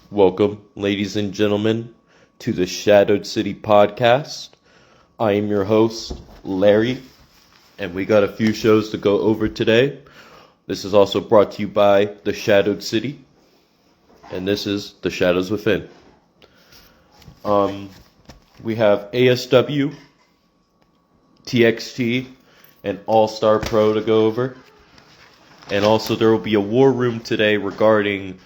Welcome, ladies and gentlemen, to the Shadowed City podcast. I am your host, Larry, and we got a few shows to go over today. This is also brought to you by the Shadowed City, and this is The Shadows Within. We have ASW, TXT, and All-Star Pro to go over. And also there will be a war room today regarding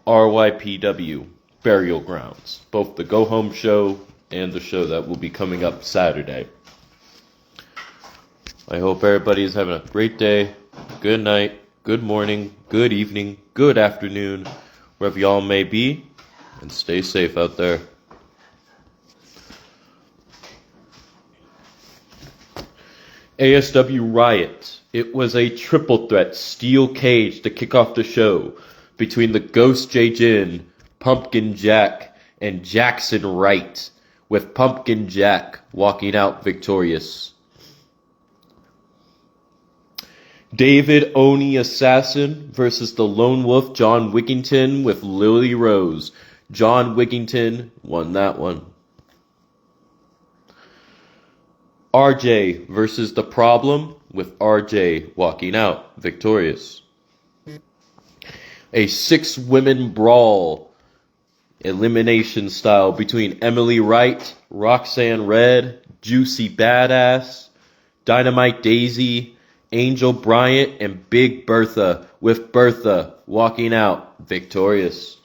RYPW, Burial Grounds, both the Go Home show and the show that will be coming up Saturday. I hope everybody is having a great day, good night, good morning, good evening, good afternoon, wherever y'all may be, and stay safe out there. ASW Riot. It was a triple threat steel cage to kick off the show between the Ghost J Jin, Pumpkin Jack, and Jackson Wright, with Pumpkin Jack walking out victorious. David Oni Assassin versus the Lone Wolf John Wickington with Lily Rose. John Wickington won that one. RJ versus The Problem with RJ walking out victorious. A 6-women brawl, elimination style, between Emily Wright, Roxanne Red, Juicy Badass, Dynamite Daisy, Angel Bryant, and Big Bertha, with Bertha walking out victorious.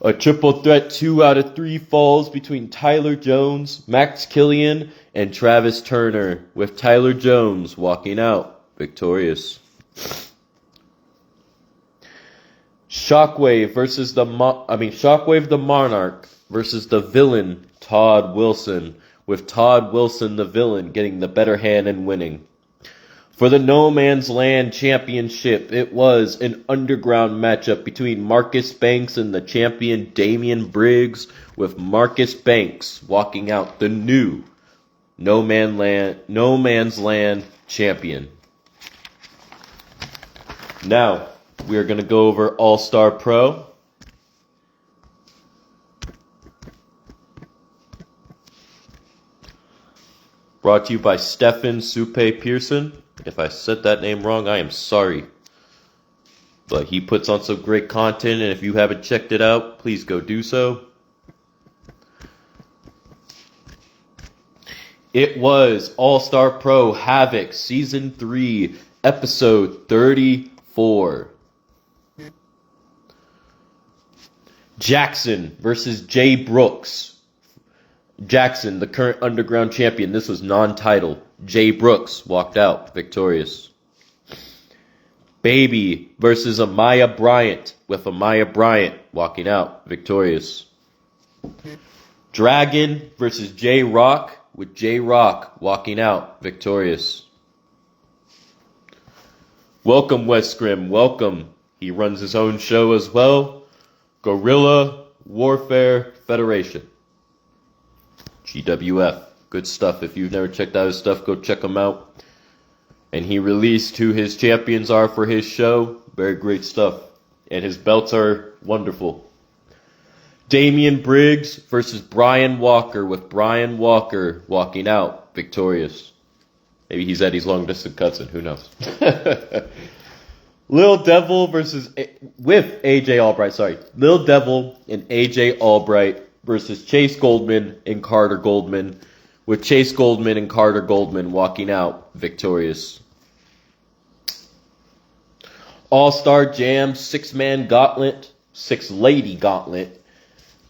A triple threat 2 out of 3 falls between Tyler Jones, Max Killian, and Travis Turner, with Tyler Jones walking out victorious. Shockwave the Monarch versus the villain Todd Wilson, with Todd Wilson the villain getting the better hand and winning. For the No Man's Land Championship, it was an underground matchup between Marcus Banks and the champion Damian Briggs, with Marcus Banks walking out the new No Man's Land champion. Now, we are going to go over All-Star Pro. Brought to you by Stephen Supe Pearson. If I said that name wrong, I am sorry. But he puts on some great content, and if you haven't checked it out, please go do so. It was All-Star Pro Havoc Season 3, Episode 34. Jackson versus Jay Brooks. Jackson, the current underground champion. This was non-title. Jay Brooks walked out victorious. Baby versus Amaya Bryant, with Amaya Bryant walking out victorious. Dragon versus J Rock, with J Rock walking out victorious. Welcome, Wes Grimm, welcome. He runs his own show as well. Guerrilla Warfare Federation. GWF. Good stuff. If you've never checked out his stuff, go check him out. And he released who his champions are for his show. Very great stuff. And his belts are wonderful. Damian Briggs versus Brian Walker, with Brian Walker walking out victorious. Maybe he's Eddie's long distance cousin. Who knows? Lil Devil with AJ Albright. Lil Devil and AJ Albright versus Chase Goldman and Carter Goldman, with Chase Goldman and Carter Goldman walking out victorious. All-Star Jam 6-man gauntlet, 6-lady gauntlet,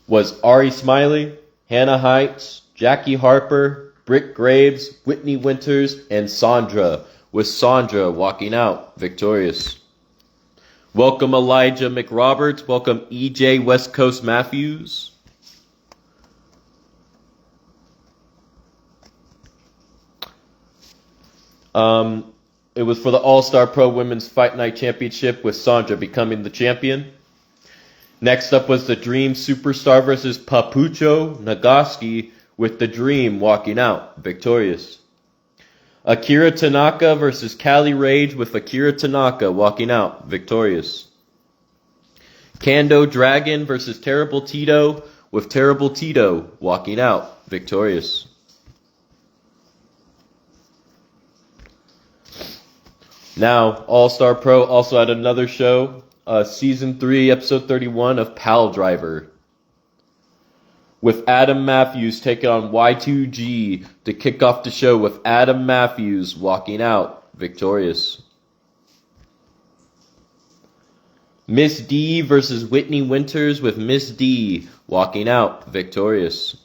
was Ari Smiley, Hannah Heights, Jackie Harper, Britt Graves, Whitney Winters, and Sandra, with Sandra walking out victorious. Welcome Elijah McRoberts. Welcome EJ West Coast Matthews. It was for the All-Star Pro Women's Fight Night Championship, with Sandra becoming the champion. Next up was the Dream Superstar versus Papucho Nagaski, with the Dream walking out victorious. Akira Tanaka versus Cali Rage, with Akira Tanaka walking out victorious. Kando Dragon versus Terrible Tito, with Terrible Tito walking out victorious. Now, All-Star Pro also had another show, Season 3, Episode 31 of Pal Driver, with Adam Matthews taking on Y2G to kick off the show, with Adam Matthews walking out victorious. Miss D versus Whitney Winters, with Miss D walking out victorious.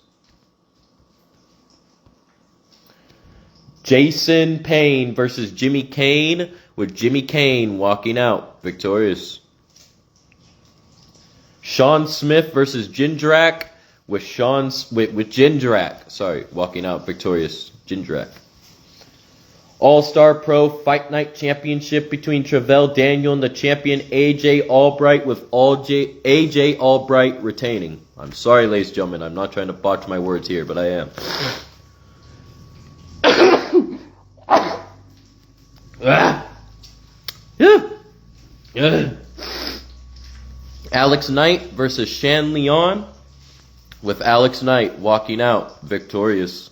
Jason Payne versus Jimmy Kane, with Jimmy Kane walking out victorious. Sean Smith versus Jindrak, with Jindrak, walking out victorious. Jindrak. All-Star Pro Fight Night Championship between Travell Daniel and the champion AJ Albright, with AJ Albright retaining. I'm sorry, ladies and gentlemen, I'm not trying to botch my words here, but I am. Alex Knight versus Shan Leon, with Alex Knight walking out victorious.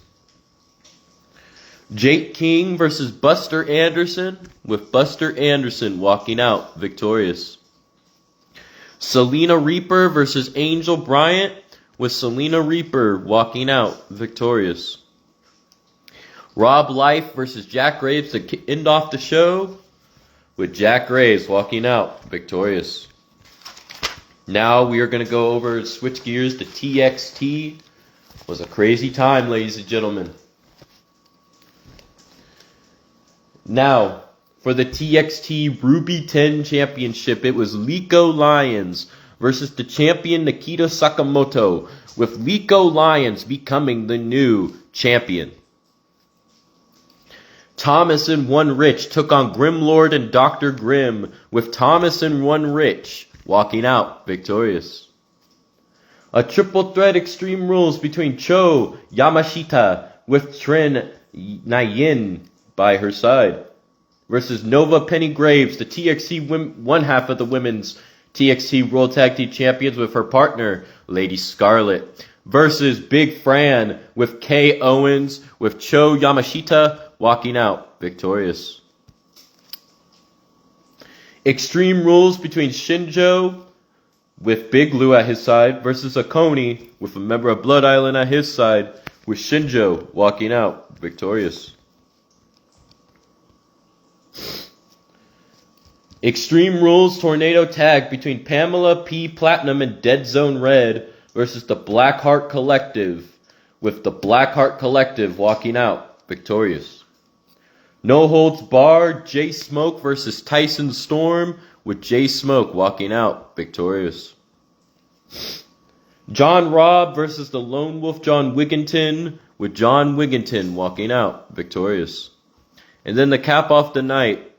Jake King versus Buster Anderson, with Buster Anderson walking out victorious. Selena Reaper versus Angel Bryant, with Selena Reaper walking out victorious. Rob Life versus Jack Graves to end off the show, with Jack Graves walking out victorious. Now we are going to go over and switch gears to TXT. It was a crazy time, ladies and gentlemen. Now, for the TXT Ruby 10 Championship, it was Liko Lions versus the champion Nikita Sakamoto, with Liko Lions becoming the new champion. Thomas and One Rich took on Grimlord and Dr. Grim, with Thomas and One Rich walking out victorious. A triple threat Extreme Rules between Cho Yamashita, with Trin Nayin by her side, versus Nova Penny Graves, the TXT one half of the women's TXT World Tag Team Champions, with her partner Lady Scarlet, versus Big Fran with Kay Owens, with Cho Yamashita walking out victorious. Extreme Rules between Shinjo, with Big Lou at his side, versus Akoni, with a member of Blood Island at his side, with Shinjo walking out victorious. Extreme Rules Tornado Tag between Pamela P. Platinum and Dead Zone Red versus the Blackheart Collective, with the Blackheart Collective walking out victorious. No Holds Barred Jay Smoke versus Tyson Storm, with Jay Smoke walking out victorious. John Robb versus the Lone Wolf John Wigginton, with John Wigginton walking out victorious. And then the cap off the night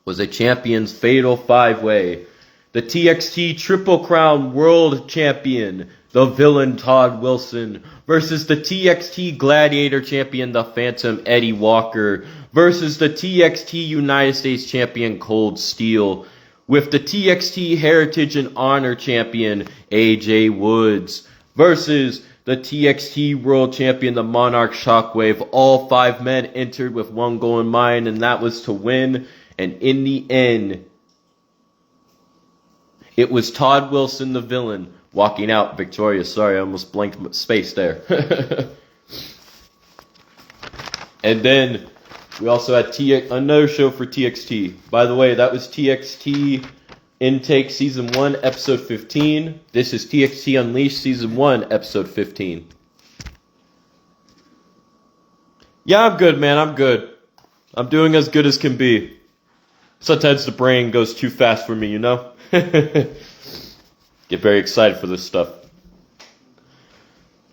was a Champions Fatal 5-Way. The TXT Triple Crown World Champion, the Villain Todd Wilson, versus the TXT Gladiator Champion, the Phantom Eddie Walker, versus the TXT United States Champion Cold Steel, with the TXT Heritage and Honor Champion AJ Woods, versus the TXT World Champion, the Monarch Shockwave. All 5 men entered with one goal in mind, and that was to win. And in the end, it was Todd Wilson, the Villain, walking out victorious. Sorry, I almost blanked space there. And then we also had another show for TXT. By the way, that was TXT Intake Season 1, Episode 15. This is TXT Unleashed Season 1, Episode 15. Yeah, I'm good, man. I'm good. I'm doing as good as can be. Sometimes the brain goes too fast for me, you know? Get very excited for this stuff.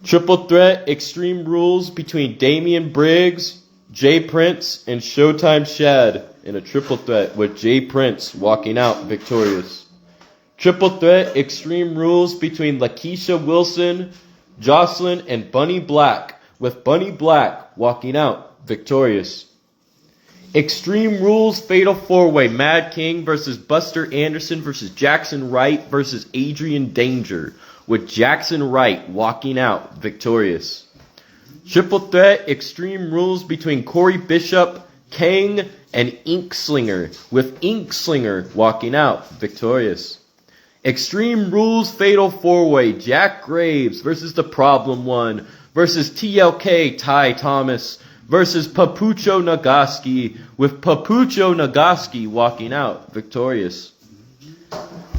Triple Threat Extreme Rules between Damian Briggs, Jay Prince, and Showtime Shad in a triple threat, with Jay Prince walking out victorious. Triple Threat Extreme Rules between Lakeisha Wilson, Jocelyn, and Bunny Black, with Bunny Black walking out victorious. Extreme Rules Fatal 4-Way. Mad King versus Buster Anderson versus Jackson Wright versus Adrian Danger, with Jackson Wright walking out victorious. Triple Threat Extreme Rules between Corey Bishop, Kang, and Inkslinger, with Inkslinger walking out victorious. Extreme Rules Fatal 4-Way. Jack Graves versus The Problem One versus TLK Ty Thomas versus Papucho Nagaski, with Papucho Nagaski walking out victorious.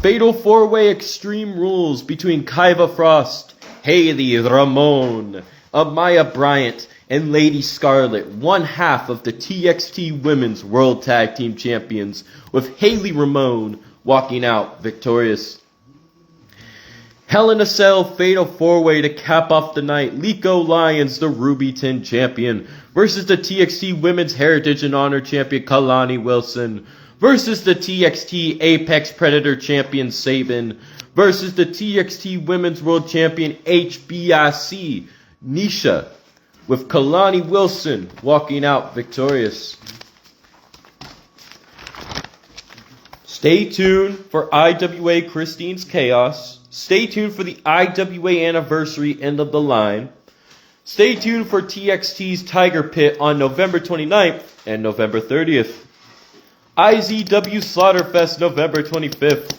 Fatal 4-Way Extreme Rules between Kaiva Frost, Haley Ramon, Amaya Bryant, and Lady Scarlet, one half of the TXT Women's World Tag Team Champions, with Haley Ramon walking out victorious. Hell in a Cell Fatal 4-Way to cap off the night. Lico Lyons, the Ruby 10 champion, versus the TXT Women's Heritage and Honor champion Kalani Wilson, versus the TXT Apex Predator champion Sabin, versus the TXT Women's World Champion HBIC Nisha, with Kalani Wilson walking out victorious. Stay tuned for IWA Christine's Chaos. Stay tuned for the IWA Anniversary End of the Line. Stay tuned for TXT's Tiger Pit on November 29th and November 30th. IZW Slaughterfest November 25th.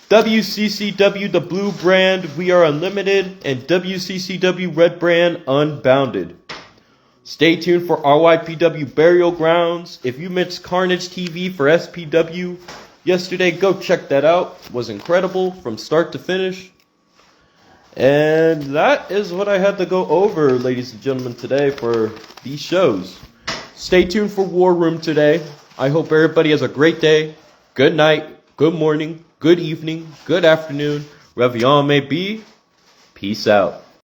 WCCW The Blue Brand We Are Unlimited, and WCCW Red Brand Unbounded. Stay tuned for RYPW Burial Grounds. If you missed Carnage TV for SPW yesterday, go check that out. It was incredible from start to finish. And that is what I had to go over, ladies and gentlemen, today for these shows. Stay tuned for War Room today. I hope everybody has a great day, good night, good morning, good evening, good afternoon, wherever y'all may be. Peace out.